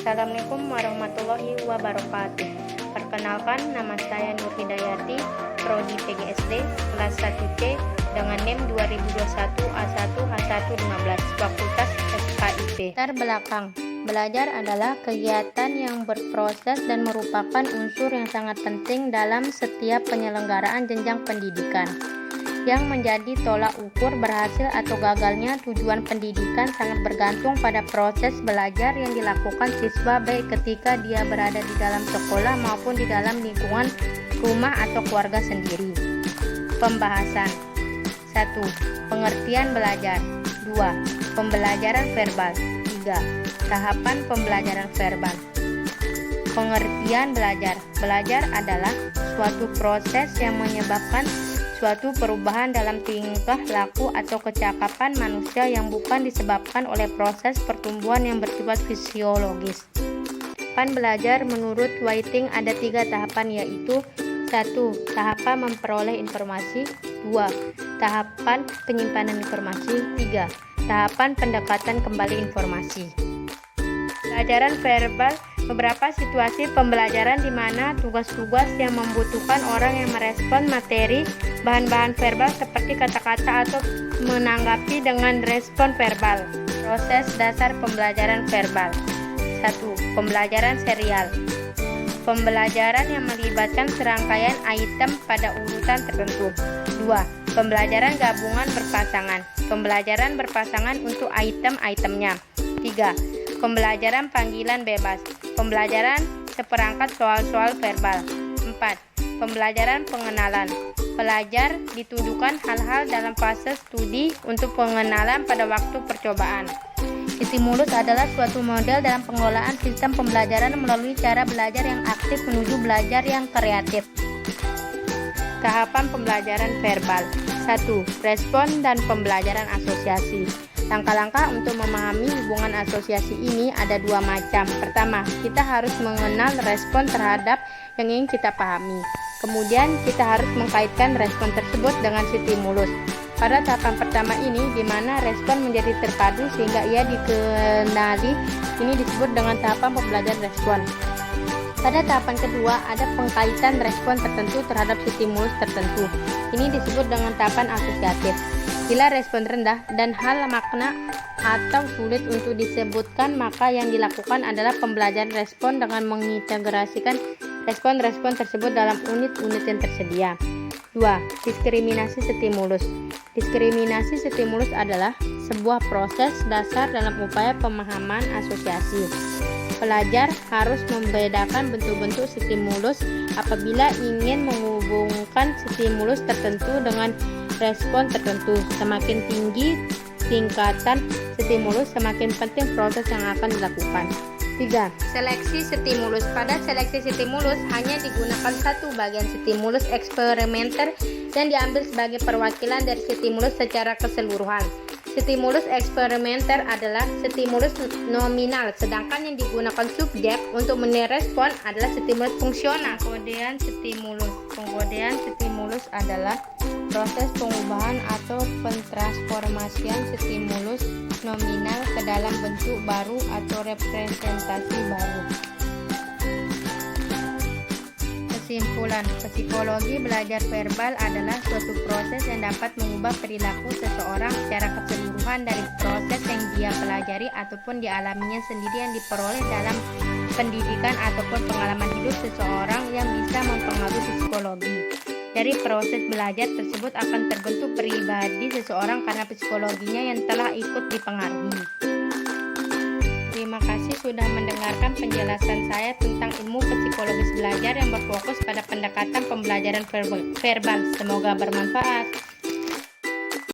Assalamualaikum warahmatullahi wabarakatuh. Perkenalkan, nama saya Nur Hidayati, Prodi PGSD, kelas 1C, dengan NIM 2021 A1H115, Fakultas FKIP. Latar belakang. Belajar adalah kegiatan yang berproses dan merupakan unsur yang sangat penting dalam setiap penyelenggaraan jenjang pendidikan. Yang menjadi tolak ukur berhasil atau gagalnya tujuan pendidikan sangat bergantung pada proses belajar yang dilakukan siswa, baik ketika dia berada di dalam sekolah maupun di dalam lingkungan rumah atau keluarga sendiri. Pembahasan. 1. Pengertian belajar. 2. Pembelajaran verbal. 3. Tahapan pembelajaran verbal. Pengertian belajar. Belajar adalah suatu proses yang menyebabkan suatu perubahan dalam tingkah laku atau kecakapan manusia yang bukan disebabkan oleh proses pertumbuhan yang bersifat fisiologis. Tahapan belajar menurut Whiting ada 3 tahapan, yaitu 1. Tahapan memperoleh informasi. 2. Tahapan penyimpanan informasi. 3. Tahapan pendekatan kembali informasi. Pembelajaran verbal. Beberapa situasi pembelajaran di mana tugas-tugas yang membutuhkan orang yang merespon materi bahan-bahan verbal seperti kata-kata atau menanggapi dengan respon verbal. Proses dasar pembelajaran verbal. 1. Pembelajaran serial. Pembelajaran yang melibatkan serangkaian item pada urutan tertentu. 2. Pembelajaran gabungan berpasangan. Pembelajaran berpasangan untuk item-itemnya. 3. Pembelajaran panggilan bebas. Pembelajaran seperangkat soal-soal verbal. 4. Pembelajaran pengenalan. Pelajar ditunjukkan hal-hal dalam fase studi untuk pengenalan pada waktu percobaan. Stimulus adalah suatu model dalam pengelolaan sistem pembelajaran melalui cara belajar yang aktif menuju belajar yang kreatif. Tahapan pembelajaran verbal. 1. Respon dan pembelajaran asosiasi. Langkah-langkah untuk memahami hubungan asosiasi ini ada 2 macam. Pertama, kita harus mengenal respon terhadap yang ingin kita pahami. Kemudian, kita harus mengkaitkan respon tersebut dengan stimulus. Pada tahapan pertama ini, di mana respon menjadi terpadu sehingga ia dikenali, ini disebut dengan tahapan pembelajaran respon. Pada tahapan kedua, ada pengkaitan respon tertentu terhadap stimulus tertentu. Ini disebut dengan tahapan asosiatif. Bila respon rendah dan hal makna atau sulit untuk disebutkan, maka yang dilakukan adalah pembelajaran respon dengan mengintegrasikan respon-respon tersebut dalam unit-unit yang tersedia. 2. Diskriminasi stimulus. Diskriminasi stimulus adalah sebuah proses dasar dalam upaya pemahaman asosiasi. Pelajar harus membedakan bentuk-bentuk stimulus apabila ingin menghubungkan stimulus tertentu dengan respon tertentu. Semakin tinggi tingkatan stimulus, semakin penting proses yang akan dilakukan. 3. Seleksi stimulus. Pada seleksi stimulus hanya digunakan satu bagian stimulus eksperimenter yang diambil sebagai perwakilan dari stimulus secara keseluruhan. Stimulus eksperimenter adalah stimulus nominal, sedangkan yang digunakan subjek untuk merespon adalah stimulus fungsional. Pengkodean stimulus. Pengkodean stimulus adalah proses pengubahan atau pentransformasian stimulus nominal ke dalam bentuk baru atau representasi baru. Kesimpulan, psikologi belajar verbal adalah suatu proses yang dapat mengubah perilaku seseorang secara keseluruhan dari proses yang dia pelajari ataupun dialaminya sendiri yang diperoleh dalam pendidikan ataupun pengalaman hidup seseorang yang bisa mempengaruhi psikologi. Dari proses belajar tersebut akan terbentuk pribadi seseorang karena psikologinya yang telah ikut dipengaruhi. Terima kasih sudah mendengarkan penjelasan saya tentang ilmu psikologis belajar yang berfokus pada pendekatan pembelajaran verbal. Semoga bermanfaat.